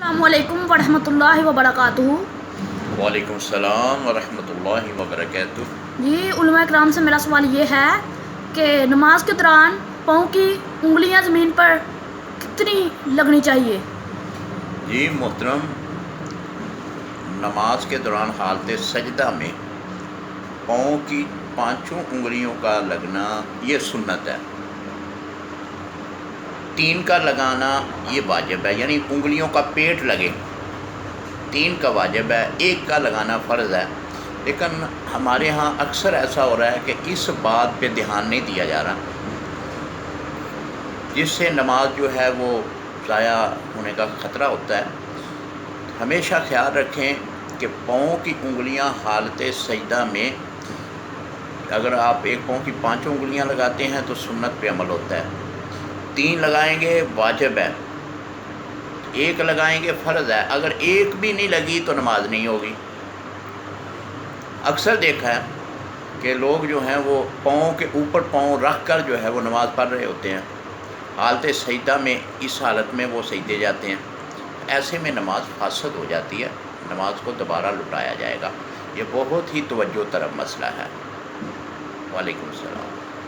السلام علیکم ورحمۃ اللہ وبرکاتہ۔ وعلیکم السلام ورحمۃ اللہ وبرکاتہ۔ جی علماء کرام سے میرا سوال یہ ہے کہ نماز کے دوران پاؤں کی انگلیاں زمین پر کتنی لگنی چاہیے؟ جی محترم، نماز کے دوران حالت سجدہ میں پاؤں کی پانچوں انگلیوں کا لگنا یہ سنت ہے۔ 3 کا لگانا یہ واجب ہے، یعنی انگلیوں کا پیٹ لگے 3 کا واجب ہے، 1 کا لگانا فرض ہے۔ لیکن ہمارے ہاں اکثر ایسا ہو رہا ہے کہ اس بات پہ دھیان نہیں دیا جا رہا، جس سے نماز جو ہے وہ ضائع ہونے کا خطرہ ہوتا ہے۔ ہمیشہ خیال رکھیں کہ پاؤں کی انگلیاں حالت سجدہ میں اگر آپ ایک پاؤں کی 5 انگلیاں لگاتے ہیں تو سنت پہ عمل ہوتا ہے، 3 لگائیں گے واجب ہے، 1 لگائیں گے فرض ہے۔ اگر 1 بھی نہیں لگی تو نماز نہیں ہوگی۔ اکثر دیکھا ہے کہ لوگ جو ہیں وہ پاؤں کے اوپر پاؤں رکھ کر جو ہے وہ نماز پڑھ رہے ہوتے ہیں، حالت سجدہ میں اس حالت میں وہ سجدے جاتے ہیں، ایسے میں نماز فاسد ہو جاتی ہے، نماز کو دوبارہ لٹایا جائے گا۔ یہ بہت ہی توجہ طلب مسئلہ ہے۔ وعلیکم السلام۔